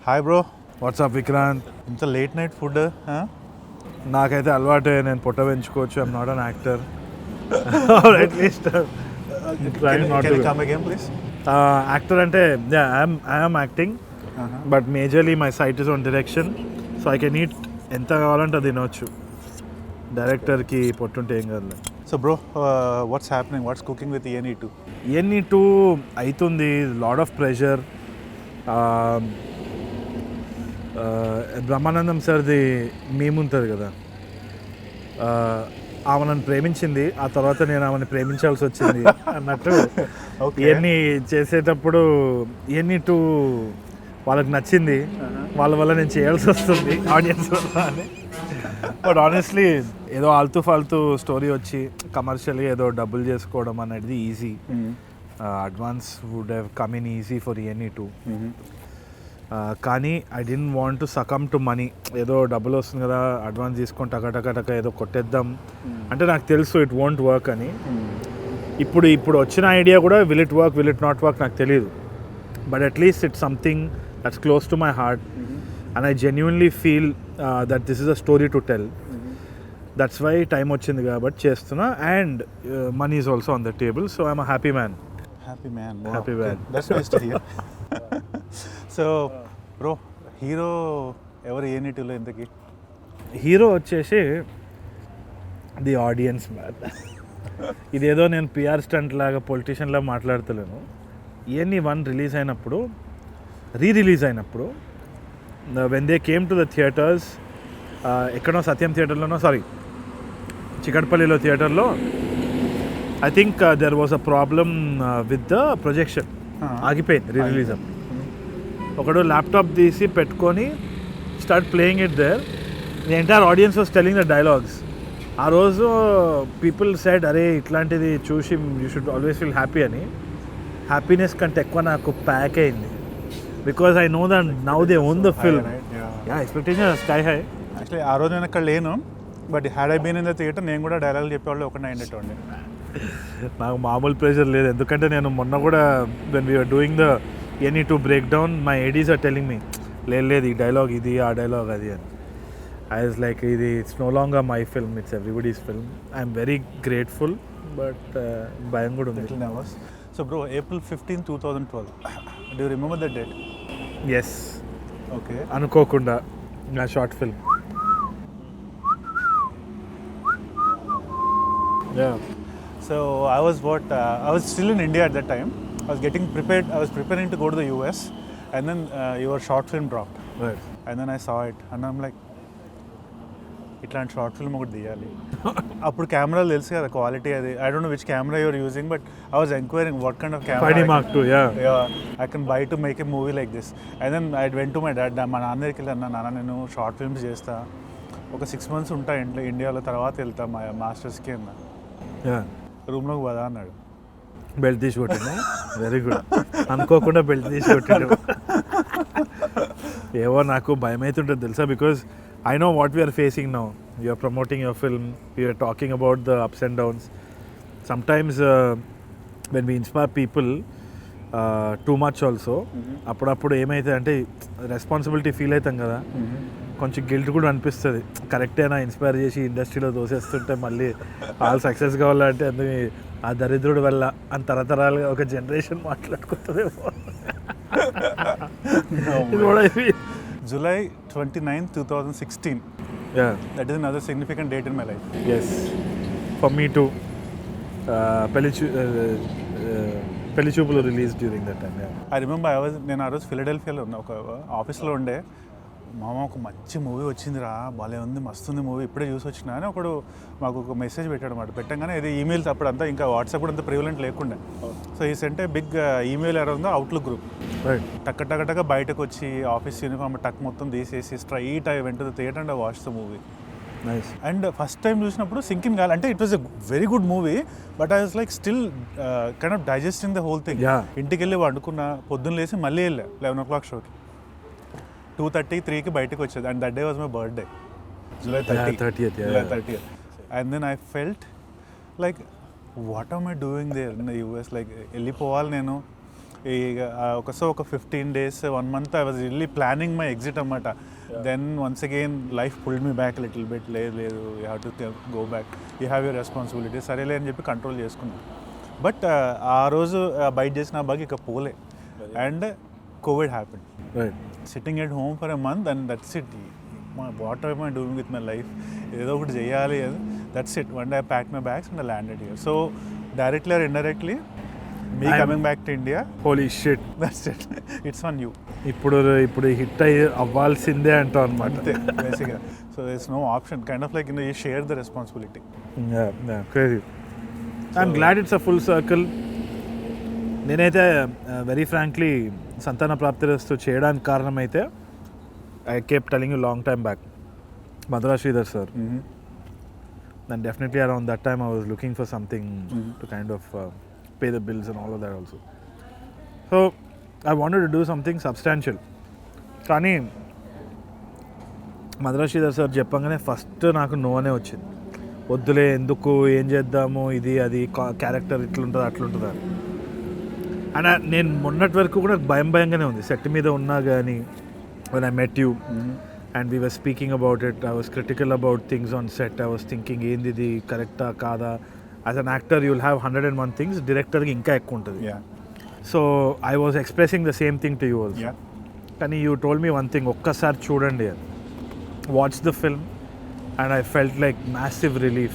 Hi bro. WhatsApp Vikrant. ఇంత late night food? నాకైతే అలవాటే, నేను పొట్ట పెంచుకోవచ్చు. I'm not an actor. At least actor అంటే I'm acting, but majorly my sight is on direction. So I can eat ఎంత కావాలంటే అది తినవచ్చు. డైరెక్టర్కి పొట్టుంటే ఏం కాదు. So bro, what's happening? What's cooking with ENE2? ENE2 అవుతుంది. Lot of pressure. బ్రహ్మానందం సార్ది మేముంటుంది కదా, ఆమె నన్ను ప్రేమించింది, ఆ తర్వాత నేను ఆమెను ప్రేమించాల్సి వచ్చింది అన్నట్టు. ఇవన్నీ చేసేటప్పుడు ENE2 వాళ్ళకి నచ్చింది, వాళ్ళ వల్ల నేను చేయాల్సి వస్తుంది ఆడియన్స్ వల్ల అని. బట్ ఆనెస్ట్లీ ఏదో ఆల్తూ ఫాల్తూ స్టోరీ వచ్చి కమర్షియల్గా ఏదో డబ్బులు చేసుకోవడం అనేది easy. Advance would have come in easy for ENE2. కానీ I don't want to succumb to money. ఏదో డబ్బులు వస్తుంది కదా, అడ్వాన్స్ తీసుకొని టక ఏదో కొట్టేద్దాం అంటే నాకు తెలుసు ఇట్ వోంట్ వర్క్ అని. ఇప్పుడు వచ్చిన ఐడియా కూడా will it work, will it not work నాకు తెలియదు. But at least it's something that's close to my heart and I genuinely feel that this is a story to tell. That's why time వచ్చింది కాబట్టి చేస్తున్నా. And money is also on the table. So I'm a happy man. Happy man. That's nice to hear. So bro, hero ఎవరు ENE2లో? ఇంతకీ hero వచ్చేసి the audience man. ఇదేదో నేను PR stunt లాగా పొలిటీషియన్ లాగా మాట్లాడతలేను. ENE1 రిలీజ్ అయినప్పుడు, రిలీజ్ అయినప్పుడు when they came to the theatres, ఎక్కడో సత్యం థియేటర్లోనో, చికట్పల్లిలో థియేటర్లో, I think there was a problem with the projection. ఆగిపోయింది రిలీజ్ అప్పుడు. ఒకడు ల్యాప్టాప్ తీసి పెట్టుకొని start playing it there. The entire audience was telling the dialogues. ఆ రోజు పీపుల్ సెడ్, అరే ఇట్లాంటిది చూసి you should always feel happy అని. హ్యాపీనెస్ కంటే ఎక్కువ నాకు ప్యాక్ అయింది. Because I know that now they own the film. Expectation sky high. Actually ఆ రోజు నేను అక్కడ లేను, but had I been in the theatre నేను కూడా డైలాగులు చెప్పేవాళ్ళు ఒకటి అయ్యేటండి. నాకు మామూలు ప్రెషర్ లేదు, ఎందుకంటే నేను మొన్న కూడా when we're doing the ENE2 break down, my ADs are telling me, లేదు ఈ డైలాగ్ ఇది, ఆ డైలాగ్ అది అని. ఐ వాజ్ లైక్, ఇది it's no longer my film, it's everybody's film. I'm very grateful, but భయం కూడా ఉంది. So bro, April 15, 2012, do you remember that date? Yes. Okay. అనుకోకుండా నా short film. So I was still in India at that time. I was getting prepared. I was preparing to go to the US, and then your short film dropped. Right. And then I saw it, and I'm like, ఇట్లాంటి short film ఒకటి తీయాలి. అప్పుడు కెమెరాలు తెలుసు కదా, quality అది. I don't know which camera you are using, but I was inquiring what kind of camera 5D Mark II, I can buy to make a movie like this. And then I went to my dad. మా నాన్న దగ్గరికి వెళ్ళి, నాన్న నేను short films చేస్తా, ఒక 6 months ఉంటా ఇండియాలో, తర్వాత వెళ్తా మా మాస్టర్స్కి అన్న. రూమ్లోకి పోదా అన్నాడు. బెల్ట్ తీసి కొట్టిందా? Very good. అనుకోకుండా బెల్ట్ తీసి కొట్టాడు. ఏవో నాకు భయం అవుతుంటుంది తెలుసా, because I know what we're facing now. You're promoting your film, you're talking about the ups and downs. Sometimes when we inspire people too much also, అప్పుడప్పుడు ఏమైతే అంటే రెస్పాన్సిబిలిటీ ఫీల్ అవుతాం కదా, కొంచెం గిల్ట్ కూడా అనిపిస్తుంది. కరెక్టేనా ఇన్స్పైర్ చేసి ఇండస్ట్రీలో దోసేస్తుంటే మళ్ళీ వాళ్ళు సక్సెస్ కావాలంటే అందుకే ఆ దరిద్రుడు వల్ల అని తరతరాలుగా ఒక generation మాట్లాడుకుంటుందేమో. July 29, 2016. Yeah. That is another significant date in my life. Yes. For me too. Pelli Choopulu released during that time. Yeah. I remember నేను ఆ రోజు ఫిలడెల్ఫియాలో ఉన్న ఒక ఆఫీస్లో ఉండే. మామ ఒక మంచి మూవీ వచ్చిందిరా, భలే ఉంది, మస్తుంది మూవీ, ఇప్పుడే చూసి వచ్చినా అని ఒకడు మాకు ఒక మెసేజ్ పెట్టాడు అనమాట. పెట్టంగానే ఇది ఈమెయిల్స్ అప్పుడంతా ఇంకా వాట్సాప్ కూడా అంత ప్రివలెంట్ లేకుండా. సో ఈ సెంటే బిగ్ ఈమెయిల్ ఎవరు ఉందో అవుట్లుక్ గ్రూప్. టక్క బయటకు వచ్చి ఆఫీస్ యూనిఫామ్ టక్ మొత్తం తీసేసి straight I went the theatre and I watch the movie. Nice. And first time చూసినప్పుడు సింకిన్ కావాలి, అంటే it was a very good movie, but I was like still kind of digesting the whole thing. ఇంటికి వెళ్ళి వండుకున్నా, పొద్దున్న లేసి మళ్ళీ వెళ్ళా 11 o'clock షోకి. 2:33కి బయటకు వచ్చేది. And that day was my birthday, July 30th. And then I felt like, what am I doing there in the US? Like వెళ్ళిపోవాలి నేను, ఒక 15 days 1 month I was really planning my exit అన్నమాట. Then once again life pulled me back a little bit. లేదు you have to go back, you have your responsibility, సరేలే అని చెప్పి control చేసుకున్నాను. But ఆ రోజు బైట్ చేసిన బాగా ఇక పోలే. And COVID happen. Sitting at home for a month and that's it. What are I doing with my life, ఏదో ఒకటి చేయాలి. That's it. One day I pack my bags and I landed here. So directly or indirectly me coming back to India. Holy shit, that's it. It's on you. ఇప్పుడు hit అయ్యి అవ్వాల్సిందే అంటావు అనమాట. అంతే బేసిక్గా. So there is no option. Kind of like you share the responsibility. Crazy. I'm glad it's a full circle. నేనైతే very frankly సంతాన ప్రాప్తిరస్తు చేయడానికి కారణం అయితే I kept telling you long time back, Madhura sir. And definitely around that time I was looking for something to kind of pay the bills and all of that also. So I wanted to do something substantial. కానీ Madhura sir చెప్పగానే first నాకు no అనే వచ్చింది. వద్దులే, ఎందుకు, ఏం చేద్దాము, ఇది అది క్యారెక్టర్ ఇట్లుంటుంది అట్లుంటుంది అని. అండ్ నేను మొన్నటి వరకు కూడా భయంగానే ఉంది సెట్ మీద ఉన్నా కానీ. When I met you and we were speaking about it, I was critical about things on set. I was thinking, ఏంది కరెక్టా కాదా. As an actor you'll have 101 things, directorకి ఇంకా ఎక్కువ ఉంటుంది. So I was expressing the same thing to you also. కానీ you told me one thing, ఒక్కసారి చూడండి, watch the film, and I felt like massive relief.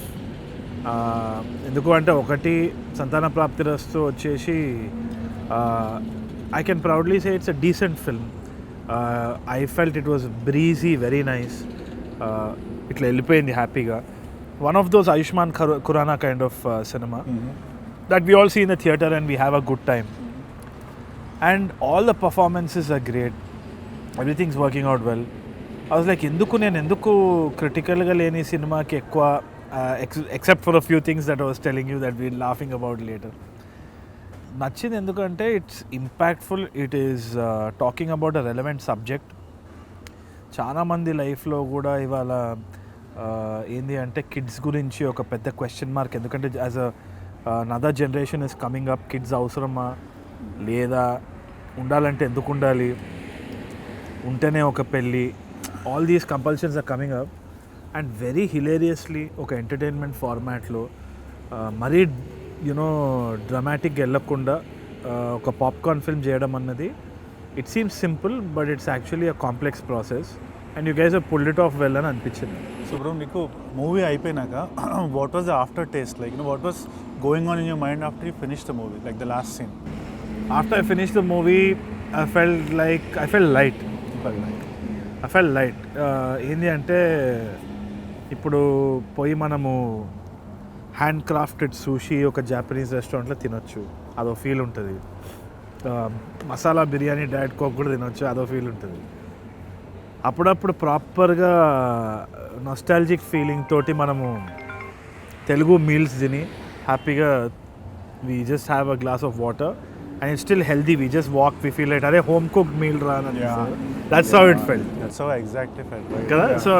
ఎందుకు అంటే ఒకటి సంతాన ప్రాప్తిరస్తు వచ్చేసి I can proudly say it's a decent film. I felt it was breezy, very nice. ఇట్లా వెళ్ళిపోయింది హ్యాపీగా. One of those Ayushman Khurrana kind of cinema that we all see in the theatre and we have a good time. And all the performances are great. Everything's working out well. I was like, ఎందుకు క్రిటికల్గా లేని సినిమాకి ఎక్కువ, except for a few things that I was telling you that we're laughing about later. నచ్చింది ఎందుకంటే it's impactful. It is talking about a relevant subject. చాలామంది లైఫ్లో కూడా ఇవాళ ఏంది అంటే కిడ్స్ గురించి ఒక పెద్ద క్వశ్చన్ మార్క్. ఎందుకంటే as another generation is coming up. Kids అవసరమా లేదా, ఉండాలంటే ఎందుకు ఉండాలి, ఉంటేనే ఒక పెళ్ళి, all these compulsions are coming up. And very hilariously ఒక ఎంటర్టైన్మెంట్ ఫార్మాట్లో మరీ డ్రామాటిక్గా వెళ్ళకుండా ఒక పాప్కార్న్ ఫిల్మ్ చేయడం అన్నది, it seems simple but it's actually a complex process. And you guys have pulled it off well అని అనిపించింది. సో బ్రో, నీకు మూవీ అయిపోయినాక what was the after taste, like what was going on in your mind after you finish the movie, like the last scene? After I finish the movie I felt light. ఏంటి అంటే ఇప్పుడు పోయి మనము hand crafted sushi ఒక Japanese రెస్టారెంట్లో తినొచ్చు, అదో feel ఉంటుంది. మసాలా బిర్యానీ డైట్ కోక్ కూడా తినొచ్చు, అదో ఫీల్ ఉంటుంది. అప్పుడప్పుడు ప్రాపర్గా నొస్టాలజిక్ ఫీలింగ్ తోటి మనము తెలుగు మీల్స్ తిని హ్యాపీగా we just have a glass of water and it's still healthy. We just walk, we feel like are home cooked meal rana. That's how it felt. That's how exactly felt, right? Kada? So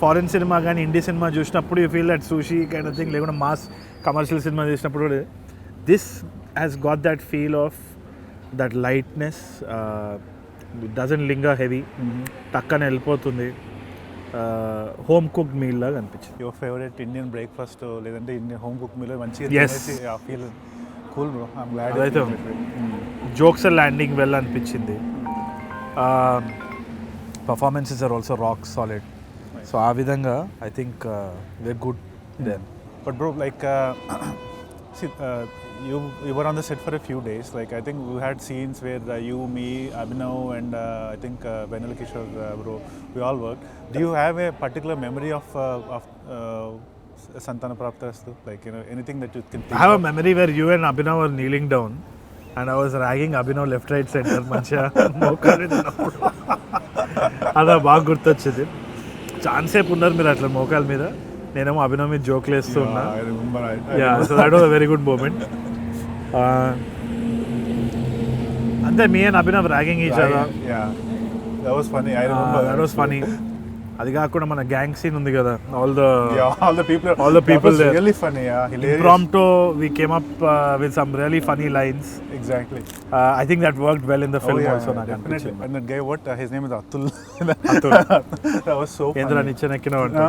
foreign cinema gaani Indian cinema chusnappudu you feel that sushi kind of thing, lekuna mass commercial cinema chusnappudu this has got that feel of that lightness. It doesn't linger heavy. Takkana వెళ్ళిపోతుంది. Home cooked meal లాగా అనిపించింది. Your favourite Indian breakfast లేదంటే Indian home cook meal మంచిగా తినేసి ఆ feel cool bro. I'm glad. అదైతే jokes are landing well అనిపించింది. Performances are also rock solid. So ఆ విధంగా I think we're good there. But bro, like see, you were on the set for a few days. Like I think we had scenes where you, me, Abhinav and I think Vennela, Kishore, bro, we all worked. Do you have a particular memory of Santhana Prapthirasthu? Like, anything that you can think I have of? a memory where you and Abhinav were kneeling down and I was ragging Abhinav left right center మంచిగా మోకాలు తిన్నప్పుడు. అలా బాగా గుర్తొచ్చింది. చాలాసేపు ఉన్నారు మీరు అట్లా మోకాల మీద, నేనేమో అభినవ్ మీద జోక్లు వేస్తూ ఉన్నా. So that was a very good moment. అంతే, me and Abhinav ragging each other. That was funny. I remember. That was funny. అది కాకుండా మన గ్యాంగ్ సీన్ ఉంది కదా, all the people that was there. really funny, hilarious. Impromptu, we came up with some really funny lines. Exactly. I think that worked well in the film also. Definitely. And that guy, his name is Atul. That was so funny. Endra niche nekkina unta.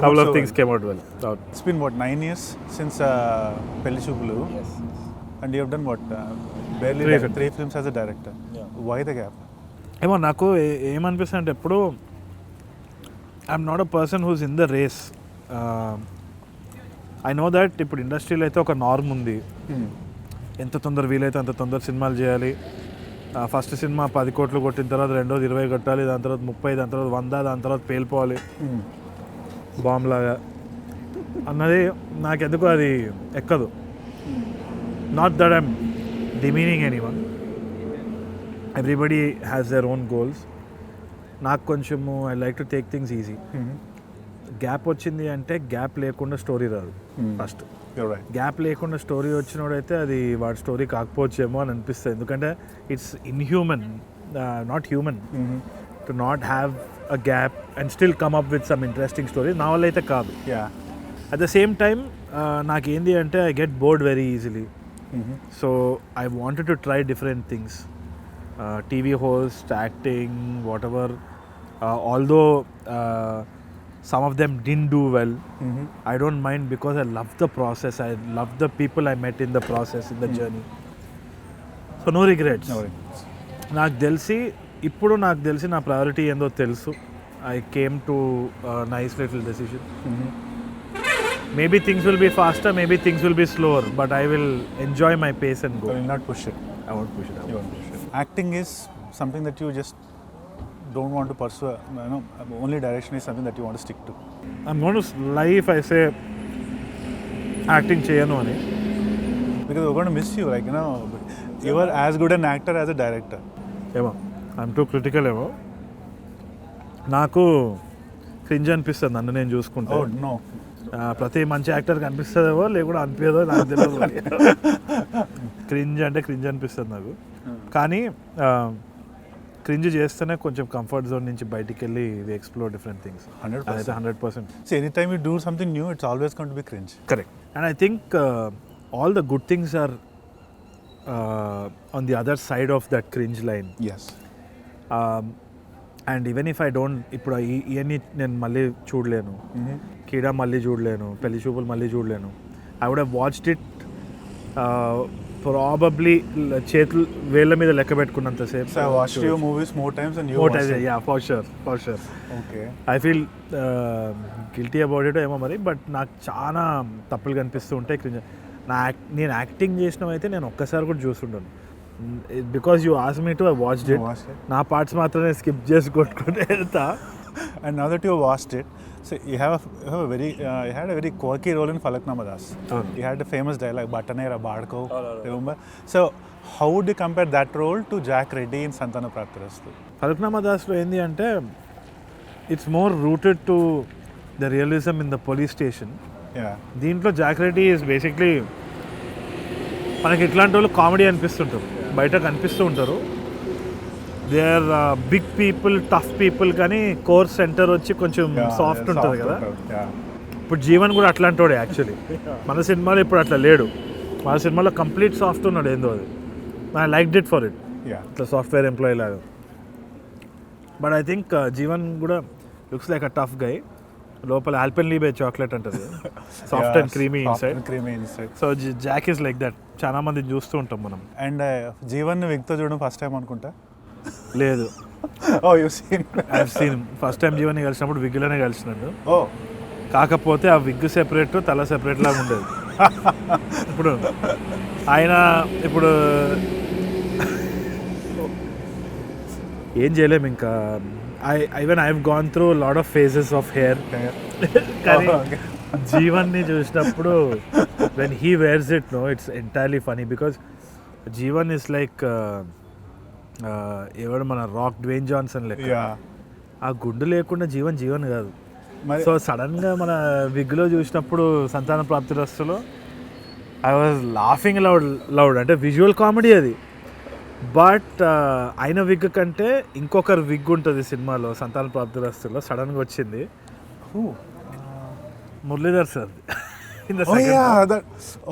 Couple of things came out well. It's been 9 years since Pelli Choopulu. Yes. And you have done barely 3 films as a director. Yeah. Why the gap? ఏమో నాకు ఏమనిపిస్తుంది అంటే ఎప్పుడు I'm not a person who's in the race. I know that ఇప్పుడు ఇండస్ట్రీలో అయితే ఒక norm ఉంది, ఎంత తొందర వీలైతే అంత తొందర సినిమాలు చేయాలి. ఫస్ట్ సినిమా 10 కోట్లు కొట్టిన తర్వాత రెండోది 20 కొట్టాలి, దాని తర్వాత 30, దాని తర్వాత 100, దాని తర్వాత పేలిపోవాలి బాంబ్ లాగా అన్నది నాకెందుకు అది ఎక్కదు. Not that I'm demeaning anyone, everybody has their own goals. నాకు కొంచెము I like to take things easy. Gap వచ్చింది అంటే గ్యాప్ లేకుండా స్టోరీ రాదు. ఫస్ట్ గ్యాప్ లేకుండా స్టోరీ వచ్చినోడైతే అది వాడి స్టోరీ కాకపోవచ్చేమో అని అనిపిస్తుంది. ఎందుకంటే it's inhuman, not human to not have a gap and still come up with some interesting story. నా వల్ల అయితే కాదు. అట్ ద సేమ్ టైమ్ నాకేంది అంటే I get bored very easily. So I wanted to try different things. TV host, acting, whatever. Although some of them didn't do well, I don't mind because I love the process. I love the people I met in the process, in the journey. So no regrets. నాకు తెలిసి నా priority ఏందో తెలుసు. I came to a nice little decision. Maybe things will be faster, maybe things will be slower, but I will enjoy my pace and go. You will not push it. I won't push it. Acting is something that you just don't want to pursue. Only direction is something that you want to stick to. I'm going to lie if I say acting cheyanu ani, because we're going to miss you. You are as good an actor as a director. ఏమో I'm too critical ఏమో. నాకు cringe అనిపిస్తుంది నన్ను నేను చూసుకుంటే. Oh no. ప్రతి మంచి యాక్టర్కి అనిపిస్తుందేమో లేకుండా అనిపించదో నాకు తెలియదు. క్రింజ్ అంటే క్రింజ్ అనిపిస్తుంది నాకు. కానీ క్రింజ్ చేస్తేనే కొంచెం కంఫర్ట్ జోన్ నుంచి బయటికి వెళ్ళి we explore different things. 100%. So anytime you do something new, it's always going to be cringe. Correct. And I think all the good things are on the other side of that cringe line. Yes. And even if I don't, ఇప్పుడు ఇవన్నీ నేను మళ్ళీ చూడలేను, కీడా మళ్ళీ చూడలేను, పెళ్లి చూపులు మళ్ళీ చూడలేను. I would have watched it probably చేతులు వేళ్ళ మీద లెక్క పెట్టుకున్నంతసేపు. So I watched your movies more times than you watched it. Yeah, for sure. Okay. I feel guilty about it ఏమో మరి, బట్ నాకు చాలా తప్పులు కనిపిస్తూ ఉంటాయి. నేను యాక్టింగ్ చేసినవైతే నేను ఒక్కసారి కూడా చూస్తుంటాను. Because you asked me to, I watched it. నా పార్ట్స్ మాత్రమే స్కిప్ చేసి కొట్టుకుంటే వెళ్తా. And now that you watched it, so you had a very quirky role in Falaknama Das. You had a famous dialogue, Battanera Badko, remember? So how would you compare that role to Jack Reddy in Santhana Prapthirasthu? Falaknama Daslo ఏంది అంటే it's more rooted to the realism in the police station. Yeah. దీంట్లో Jack Reddy is basically మనకి ఇట్లాంటి వాళ్ళు comedy అనిపిస్తుంటారు, బయట కనిపిస్తూ ఉంటారు. They are big people, tough people, కానీ కోర్ సెంటర్ వచ్చి కొంచెం సాఫ్ట్ ఉంటుంది కదా. ఇప్పుడు జీవన్ కూడా అట్లాంటి వాడే యాక్చువల్లీ. మన సినిమాలో ఇప్పుడు అట్లా లేడు. మన సినిమాలో కంప్లీట్ సాఫ్ట్ ఉన్నాడు ఏందో అది. I like it for it, ఇట్లా సాఫ్ట్వేర్ ఎంప్లాయీ లాగా. బట్ ఐ థింక్ జీవన్ కూడా లుక్స్ లైక్ అ టఫ్ గై. లోపల ఆల్పెన్లీబే చాక్లెట్ అంటది, soft and creamy inside. So Jack is like that. చాలా మంది చూస్తూ ఉంటాం మనం. అండ్ జీవన్ విగ్తో చూడడం ఫస్ట్ టైం అనుకుంటా. లేదు, I seen first time Jeevan కలిసినప్పుడు విగ్లోనే కలిసినాడు. కాకపోతే ఆ విగ్ సెపరేట్, తల సెపరేట్ లాగా ఉండేది. ఇప్పుడు ఆయన ఇప్పుడు ఏం చేయలేము ఇంకా. Even I have gone through lot of phases of hair. కానీ జీవన్ని చూసినప్పుడు when he wears it, no, it's entirely funny. Because Jeevan is like ఎవడు మన రాక్ డ్వేన్ జాన్సన్ లెక్క. ఆ గుండు లేకుండా జీవన్ కాదు. సో సడన్గా మన విగ్లో చూసినప్పుడు సంతాన ప్రాప్తిరస్తులో ఐ వాజ్ లాఫింగ్ లౌడ్. అంటే విజువల్ కామెడీ అది. బట్ ఆయన విగ్ కంటే ఇంకొకరు విగ్ ఉంటుంది సినిమాలో సంతాన ప్రాప్తిరస్తులో సడన్గా వచ్చింది. Muralidhar sir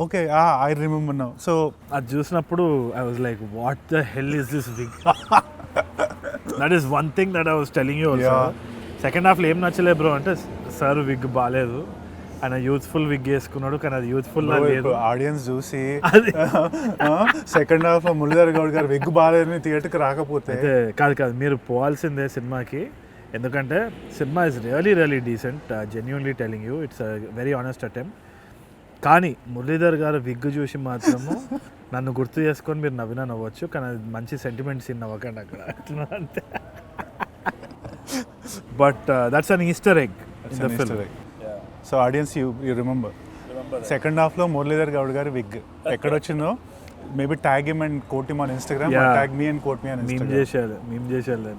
okay, I remember now. So అది చూసినప్పుడు I was like what the hell is this wig. That is one thing that I was telling you also. Second హాఫ్లో ఏం నచ్చలే బ్రో అంటే సార్ విగ్ బాగాలేదు, ఆయన యూత్ఫుల్ విగ్ వేసుకున్నాడు కానీ అది యూత్ఫుల్ లేదు. ఆడియన్స్ చూసి సెకండ్ హాఫ్ లో మురళీధర్ గౌడ్ గారు విగ్ బాగాలేదని థియేటర్కి రాకపోతే కాదు మీరు పోవాల్సిందే సినిమాకి. ఎందుకంటే cinema is really decent, genuinely telling you, it's very honest attempt. కానీ మురళీధర్ గారు విగ్ చూసి మాత్రము నన్ను గుర్తు చేసుకొని మీరు నవ్వచ్చు, కానీ అది మంచి సెంటిమెంట్ సీన్ నవ్వకండి అక్కడ అంతే. But that's an Easter egg in the film. So audience you remember second half లో మురళీధర్ గౌడ్ గారి విగ్ ఎక్కడ వచ్చిందో maybe tag him and quote him on Instagram, tag me and quote me on Instagram. మేము చేసేది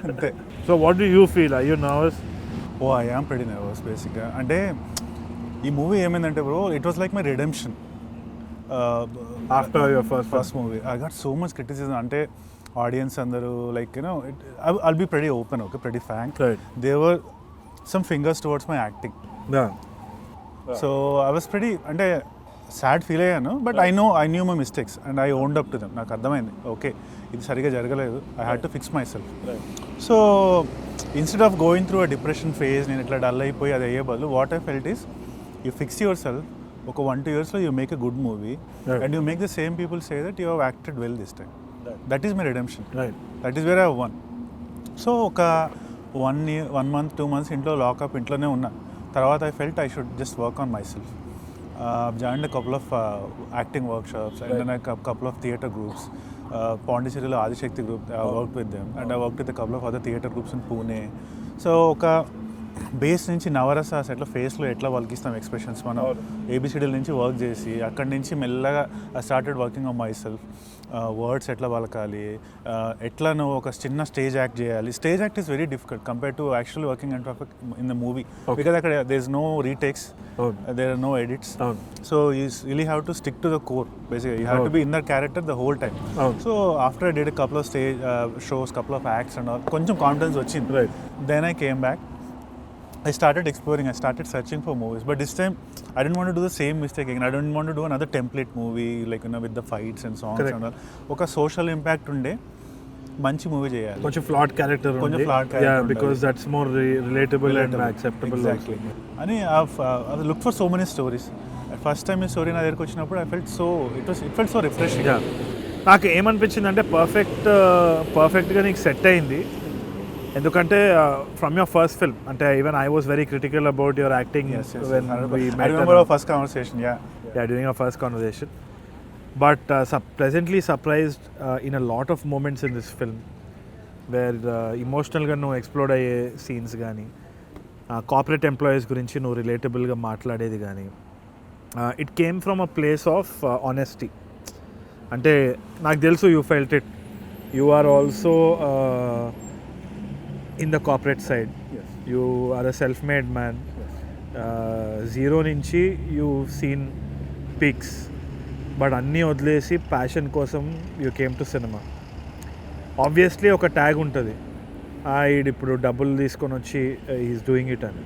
అంతే. So what do you feel? Are you nervous? I am pretty nervous బేసిక్గా. అంటే ఈ మూవీ ఏమైందంటే bro, it was like my redemption after your first movie. I got so much criticism. అంటే audience అందరూ like you know I'll be pretty open, okay, pretty frank. They were some fingers towards my acting. So I was pretty అంటే sad feel అయ్యాను, but I knew my mistakes and I owned up to them. నాకు అర్థమైంది, okay ఇది సరిగా జరగలేదు, I had to fix myself. So instead of going through a depression phase, నేను ఇట్లా dull అయిపోయి అది అయ్యే బదులు what I felt is you fix your self. ఒక 1-2 yearsలో you make a good movie and you make the same people say that you have acted well this time. That is my redemption, that is where I won. So ఒక 1 month 2 months ఇంట్లో lockup, ఇంట్లోనే ఉన్నా. తర్వాత I felt I should just work on my self. Joined a couple of acting workshops and then a couple of theatre groups. Pondicherry Adishakti group, I worked with them, and I worked with a couple of other theatre groups in Pune. So ఒక base నుంచి నవరసాస్ ఎట్లా ఫేస్లో ఎట్లా వలికిస్తాం expressions మనం ఏబిసిడీల నుంచి work చేసి అక్కడి నుంచి మెల్లగా I started working on my self. Words ఎట్లా పలకాలి, ఎట్లా నువ్వు ఒక చిన్న స్టేజ్ యాక్ట్ చేయాలి. Stage act is very difficult compare to actually working in the movie, because అక్కడ there is no retakes, there are no edits. So you really have to stick to the core. బేసిక్గా you have to be in that character the whole time. So after I did a couple of stage shows, couple of acts and all, కొంచెం confidence వచ్చింది. Then I came back, I started exploring, I started searching for movies, but this time I didn't want to do the same mistake again. I didn't want to do another template movie like, you know, with the fights and songs. Correct. And all. Oka social impact unde manchi movie cheyali, konచెం flawed character unde, yeah, because that's more relatable and acceptable. Exactly. Ani I've looked for so many stories. At first time ఈ story నా దగ్గరికి వచ్చినప్పుడు I felt so it felt so refreshing. Yeah, నాకు ఏమనిపించింది అంటే పర్ఫెక్ట్గా నీకు set అయింది. ఎందుకంటే ఫ్రమ్ యువర్ ఫస్ట్ ఫిల్మ్, అంటే even I was very critical about your acting when we met. I remember our first conversation. Yeah, during our first conversation. But pleasantly surprised in a lot of moments in this film where emotionalగా నువ్వు explore అయ్యే scenes కానీ, corporate employees గురించి నువ్వు రిలేటబుల్గా మాట్లాడేది కానీ, it came from a place of honesty. అంటే నాకు తెలుసు you felt it, you are also in the corporate side. Yes. You are a self-made man. Yes. Zero నుంచి you've seen peaks, but అన్నీ వదిలేసి ప్యాషన్ కోసం you came to cinema. Obviously ఒక tag ఉంటుంది, ఇప్పుడు డబ్బులు తీసుకొని వచ్చి ఈజ్ డూయింగ్ ఇట్ అని.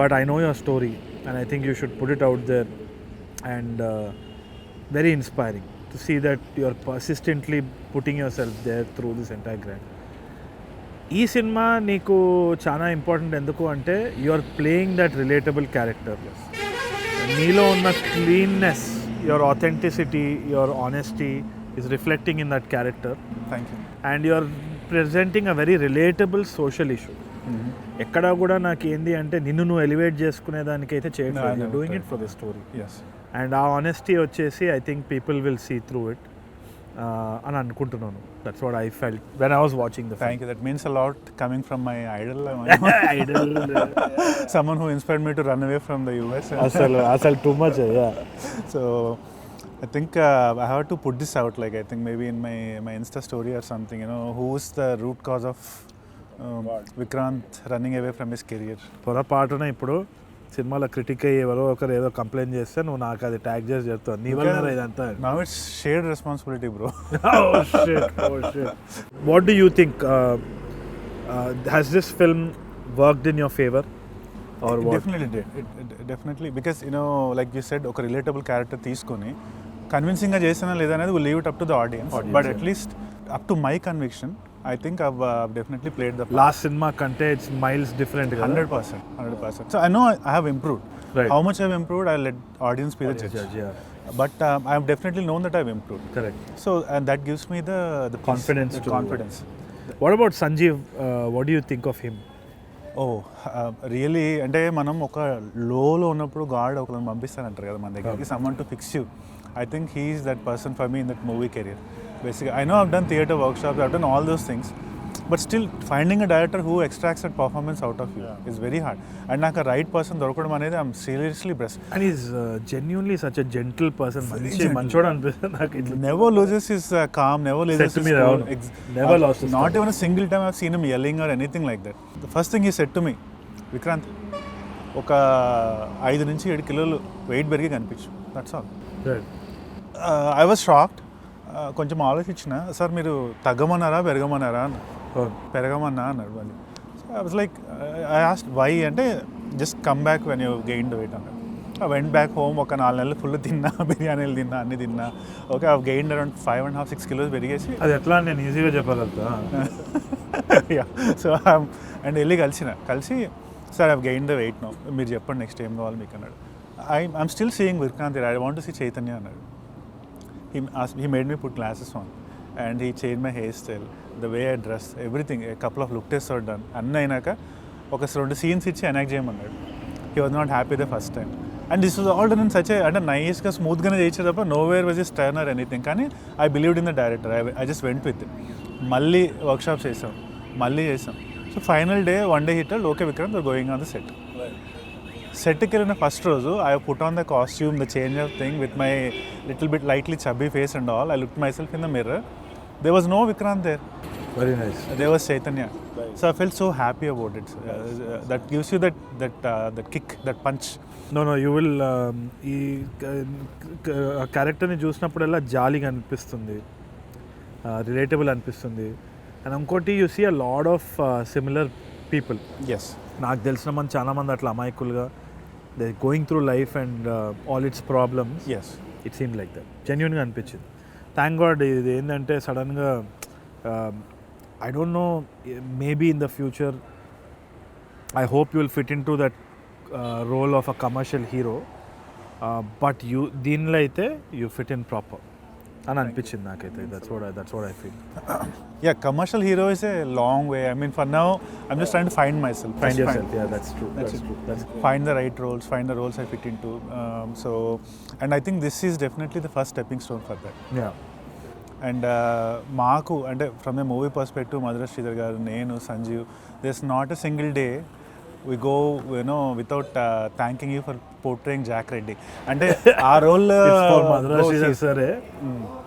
But I know your story and I think you should put it out there and very inspiring to see that you are persistently putting yourself there through this entire grind. ఈ cinema నీకు చాలా important ఎందుకు అంటే you are playing that relatable character. నీలో ఉన్న cleanness, your authenticity, your honesty is reflecting in that character. Thank you. And you are presenting a very relatable social issue. ఎక్కడా కూడా నాకు ఏంది అంటే నిన్ను నువ్వు ఎలివేట్ చేసుకునే దానికైతే చేయట్లేదు, doing it for the story. And ఆ ఆనెస్టీ వచ్చేసి I think people will see through it అని అనుకుంటున్నాను. That's what I felt when I was watching the film. Thank you. That means a lot coming from my idol. Someone who inspired me to run away from the US. అసలు too much. Yeah. So I think I have to put this out, like I think maybe in my Insta story or something, you know, who's the root cause of Vikranth running away from his career. పొరపాటున ఇప్పుడు సినిమాలో critic అయ్యి ఎవరో ఒకరు ఏదో complaint చేస్తే నువ్వు నాకు అది ట్యాగ్ చేసి చెప్తావు నీ వల్ల ఇదంతా. Now it's shared responsibility, bro. Oh shit. What do you think? Has this film worked in your favor or what? Definitely did. Definitely, because like you said, ఒక relatable character తీసుకొని కన్విన్సింగ్గా చేసినా లేదా అనేది we'll leave it up to the audience. But at least up to my conviction, I think I've definitely played the part. Last cinema కంటే it's miles different. 100%. So I know I have improved. Right. How much I've improved, I'll let audience be the judge. Yeah. But I have definitely known that I've improved. Correct. So and that gives me the confidence. Confidence. What about Sanjeev? What do you think of him? Really అంటే మనం ఒక లోలో ఉన్నప్పుడు God ఒకరిని పంపిస్తానంటారు కదా మన దగ్గరికి, someone to fix you. I think he is that person for me in that movie career. బేసిక్గా I know I've done theatre workshops, I've done all those things, but still finding a director who extracts that performance out of you is very hard. And నాకు a right person దొరకడం అనేది I'm seriously blessed. And he's genuinely such a gentle person. మంచోడు అనిపిస్తుంది నాకు. Never loses his calm, never loses his cool. Never lost his Not even a single time I've seen him yelling or anything like that. The first thing he said to me, Vikranth, ఒక 5 నుంచి 7 కిలోలు weight పెరిగి కనిపించు, that's all. I was shocked. కొంచెం ఆలోచించిన, sir మీరు తగ్గమన్నారా పెరగమన్నారా అన్న. పెరగమన్నా అన్నాడు మళ్ళీ. I was like, I asked why అంటే just come back when you gain the weight అన్నాడు. ఐ వెంట్ బ్యాక్ హోమ్, ఒక 4 నెలలు ఫుల్ తిన్నా, బిర్యానీలు తిన్నా, అన్ని తిన్నా. Okay, I gain around 5.5-6 kilos పెరిగేసి. అది ఎట్లా నేను ఈజీగా చెప్పగలుగుతా. సో అండ్ వెళ్ళి కలిసి sir I gain the weight no, మీరు చెప్పండి నెక్స్ట్ ఏం కావాలి మీకు అన్నాడు. I'm still seeing Vikranth, I want to see Chaitanya అన్నాడు. He made me put glasses on and he changed my hairstyle, the way I dress, everything. A couple of look tests are done. అన్నీ అయినాక ఒక 2 scenes ఇచ్చి enact చేయమన్నాడు. He was not happy the first time. And this was all done in such a అంటే నైస్గా స్మూత్గానే చేయించే తప్ప nowhere was a stern or anything. కానీ I believed in the director. I just went with it. మళ్ళీ workshops చేసాం. So final day one day hit, okay Vikranth, we're going on the set. సెట్కి వెళ్ళిన first రోజు I put on the costume, the change of thing with my little bit lightly chubby face and all. I look myself in the mirror. They was no Vikranth there. Very nice. There was Chaitanya. So I felt so happy about it. That gives you that kick, that punch. No, you will ఈ క్యారెక్టర్ని చూసినప్పుడల్లా జాలీగా అనిపిస్తుంది, relatable అనిపిస్తుంది. And ఇంకోటి you see a lot of similar people. Yes, నాకు తెలిసిన మంది చాలామంది అట్లా అమాయకులుగా they going through life and all its problems. Yes, it seem like that. జెన్యున్గా అనిపించింది. Thank God. ఇది ఏంటంటే సడన్గా I don't know, maybe in the future I hope you will fit in to that role of a commercial hero, but దీనిలో అయితే you fit in proper అని అనిపించింది నాకైతే. That's what I feel. Yeah, commercial hero is a long way. I mean, for now, I'm just trying to find myself. Find yourself. Yeah, that's true. Find the right roles, find the roles I fit into. And I think this is definitely the first stepping stone for that. Yeah. And maaku, and from a movie perspective, Madhura Sridhar garu, nenu, Sanjeev, there's not a single day we go, without thanking you for portraying Jack Reddy. And our role it's for Madhura Sridhar sir.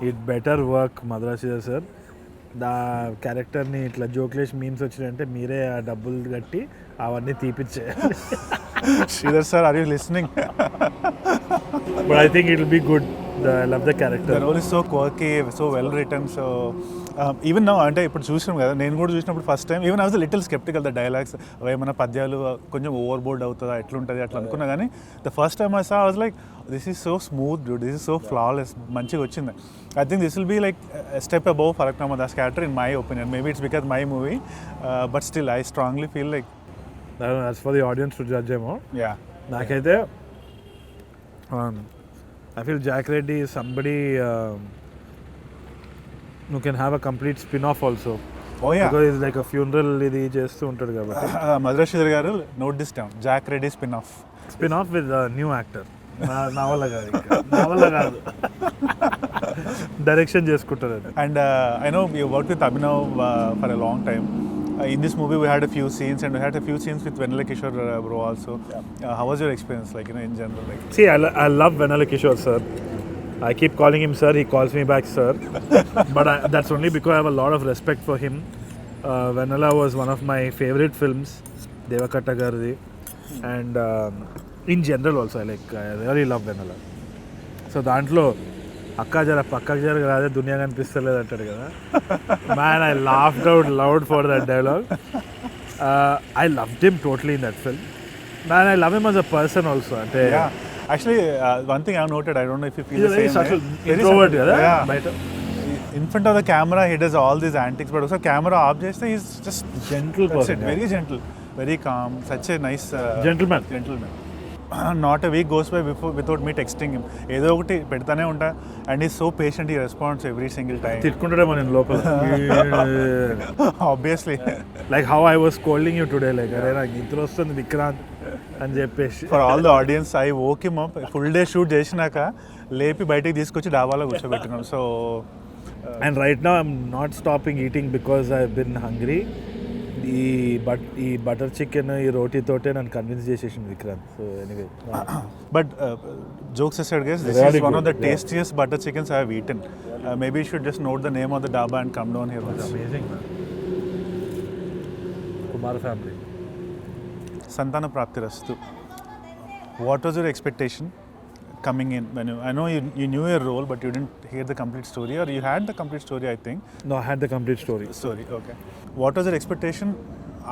It better work, Madhura Sridhar sir. దా క్యారెక్టర్ని ఇట్లా జోక్లేష్ memes వచ్చినాయంటే మీరే ఆ డబ్బులు కట్టి అవన్నీ తీపిచ్చేయాలి. Sridhar sir, are you listening? But I think it will be good. I love the character. The role is so quirky, so well written. So even now, అంటే ఇప్పుడు చూసినాం కదా, నేను కూడా చూసినప్పుడు first time even I was little sceptical. The dialogues ఏమైనా పద్యాలు కొంచెం ఓవర్ బోర్డ్ అవుతుందా, ఎట్లుంటుంది అట్లా అనుకున్నా. కానీ the first time I saw I was like, this is so smooth Dude, this is so flawless, మంచిగా వచ్చింది. I think this will be like a step above Faraknama Das character in my opinion. Maybe it's because my movie, but still I strongly feel like that's for the audience to judge him. Yeah. నాకైతే I feel Jack Reddy is somebody who can have a complete spin-off also. Oh yeah. Because it's like a funeral ఇది చేస్తూ ఉంటాడు కాబట్టి. Madhura Sridhar garu, note this down. Jack Reddy spin-off. Spin-off with a new actor. నా వల్ల కాదు. Direction చేసుకుంటారు. And I know you worked with Abhinav for a long time. In this movie we had a few scenes, and we had a few scenes with Vennela Kishore bro also. How was your experience, like, in general? Like, see, I love Vennela Kishore sir. I keep calling him sir, he calls me back sir. But that's only because I have a lot of respect for him. Vennela was one of my favorite films, Devakatta Gardi. And in general also I really love Vennela. So దాంట్లో అక్క జర పక్కకు జర రాదే దునియా కనిపిస్తలేదు అంటాడు కదా, man I laughed out loud for that dialogue. I loved him totally in that film. Man I love him as a person also. అంటే actually one thing I have noted, I don't know if you feel the very same subtle way. introvert కదా బయట. In front of the camera he does all these antics, but also camera off cheste he's just Gentle person, very gentle, very calm, such a nice Gentleman. Not a week goes by without me texting him. ఏదో ఒకటి పెడతానే ఉంటా, and he's so patient, he responds every single time. తిట్టుకుంటాడేమో నేను లోపల. Obviously. Like how I was scolding you today, like అరే నాకు నిద్ర వస్తుంది విక్రాంత్ అని చెప్పేసి. For all the audience, I woke him up, full day shoot చేసినాక లేపి బయటికి తీసుకొచ్చి డాబాలో కూర్చోబెట్టినాం. So and right now I'm not stopping eating because I've been hungry. ఈ బటర్ చికెన్ ఈ రోటీ తోటే నన్ను కన్విన్స్ చేసేసింది Vikrant. So anyway, but jokes aside guys, this is one of the tastiest butter chickens I have eaten. Maybe you should just note the name of the dhaba and come down here once. Amazing man. Kumar family. Santhana Prapthirasthu. What was your expectation coming in when I know you knew your role but you didn't hear the complete story, or you had the complete story I think? No, I had the complete story. Okay. What was your expectation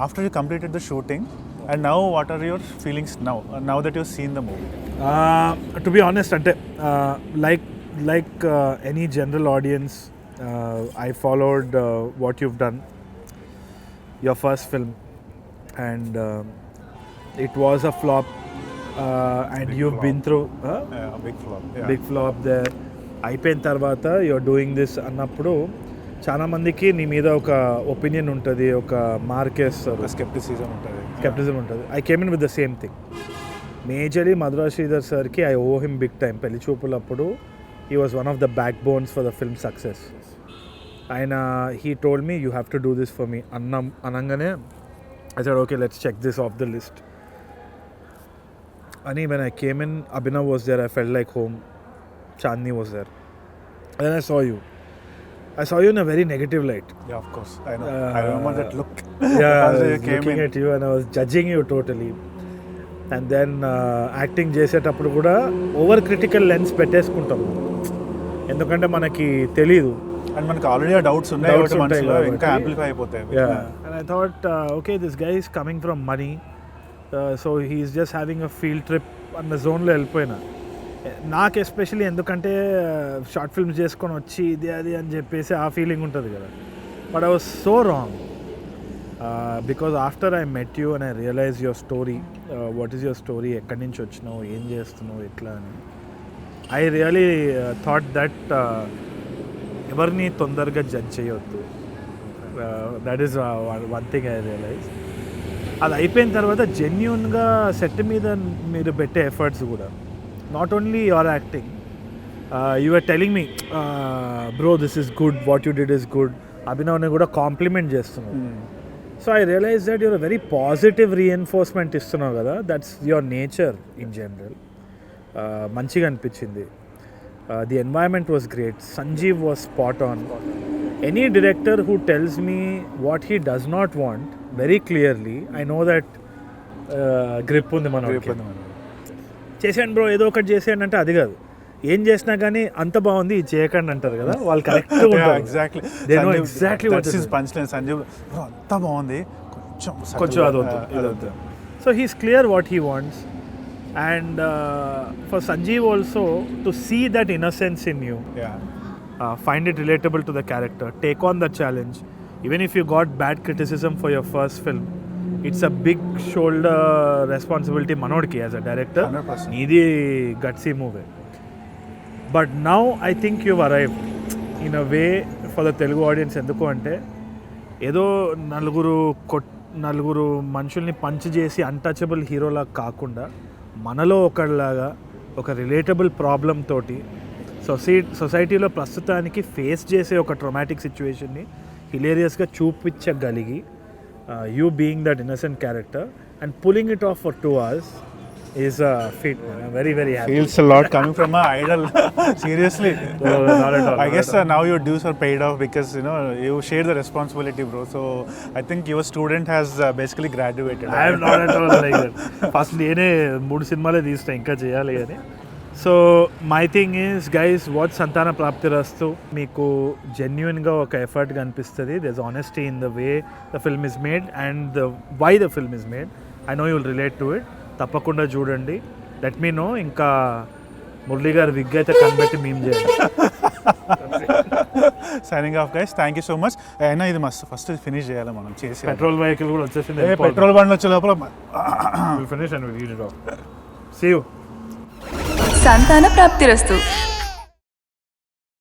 after you completed the shooting, and now what are your feelings now that you've seen the movie? To be honest, ante like any general audience, I followed what you've done, your first film, and it was a flop. And big you've flop. Been through big flop there. అయిపోయిన తర్వాత you're doing this అన్నప్పుడు చాలా మందికి నీ మీద ఒక opinion ఉంటుంది, ఒక మార్కేస్తారు, స్కెప్టిసిజం ఉంటుంది. I came in with the same thing. Majorly Madhura Sridhar సార్కి I owe him big time. పెళ్లి చూపులప్పుడు he was one of the backbones for the film success. ఆయన he told me you have to do this for me అనగానే I said okay let's check this off the list. And when I came in, Abhinav was there, I felt like home. Chandini was there. And then I saw you. I saw you in a very negative light. Yeah, of course. I know. I remember that look. Yeah, I was looking at you and I was judging you totally. And then acting చేసేటప్పుడు కూడా over critical lens పెట్టేసుకుంటాము, ఎందుకంటే మనకి తెలీదు and మనకి already doubts ఉన్నాయి, ఇంకా amplify అయిపోతాయి. And I thought okay, this guy is coming from money. So he's just having a field trip అన్న జోన్లో వెళ్ళిపోయినా. నాకు ఎస్పెషల్లీ ఎందుకంటే షార్ట్ ఫిల్మ్స్ చేసుకొని వచ్చి ఇది అది అని చెప్పేసి ఆ ఫీలింగ్ ఉంటుంది కదా. But I was so wrong because after I met you and I realize your story, what is your story, ఎక్కడి నుంచి వచ్చినావు, ఏం చేస్తున్నావు, ఎట్లా అని. ఐ రియలీ థాట్ దట్ ఎవరిని తొందరగా జడ్జ్ చేయొద్దు. That is one thing I realize. అది అయిపోయిన తర్వాత జెన్యూన్గా సెట్ మీద మీరు పెట్టే ఎఫర్ట్స్ కూడా, not only your acting, you are telling me bro this is good, what you did is good, అభినవ్ని కూడా కాంప్లిమెంట్ చేస్తున్నావు. So I realise that your very positive reinforcement ఇస్తున్నావు కదా, that's your nature in general. మంచిగా అనిపించింది. The environment was great. Sanjeev was spot on. Any director who tells me what he does not want very clearly, I know that grip ఉంది మనం. చేసేయండి bro, ఏదో ఒకటి చేసేయండి అంటే అది కాదు. ఏం చేసినా కానీ అంత బాగుంది ఇది చేయకండి అంటారు కదా, వాళ్ళు కరెక్ట్గా అంత బాగుంది కొంచెం అదవుతుంది. So he's clear what he wants. And for Sanjeev also to see that innocence in you, find it relatable to the character, take on the challenge. Even if you got bad criticism for your first film, it's a big shoulder responsibility manodki as a director. 100%. Needi gutsy movie. But now I think you've arrived in a way for the Telugu audience. Enduku ante edo నలుగురు మనుషుల్ని punch చేసి untouchable హీరోలా కాకుండా మనలో ఒకళ్ళలాగా ఒక relatable problem తోటి సొసైటీలో ప్రస్తుతానికి ఫేస్ చేసే ఒక ట్రామాటిక్ సిచ్యువేషన్ని హిలేరియస్గా చూపించగలిగి, you being that innocent character and pulling it off for 2 hours, is fit, very very happy. Feels a lot coming from my idol. Seriously. Not at all. I guess now your dues are paid off because you share the responsibility, bro. So I think your student has basically graduated. I am not at all like that. First నేనే 3 సినిమాలే తీస్తా, ఇంకా చేయాలి అని. So my thing is guys, watch Santhana Prapthirasthu. మీకు జెన్యున్గా ఒక effort కనిపిస్తుంది. There is honesty in the way the film is made and why the film is made. I know you will relate to it. తప్పకుండా చూడండి. Let me know. ఇంకా Murali garu wig అయితే కనిపెట్టి మేము చేయాలి. Signing off guys, thank you so much. అయినా ఇది మస్తు ఫస్ట్ ఫినిష్ చేయాలి మనం చేసి. పెట్రోల్ వెహికల్ కూడా వచ్చేసింది. పెట్రోల్ బండ్ వచ్చే లోపల ఫినిష్ అండ్ సీ యూ. సంతాన ప్రాప్తిరస్తు.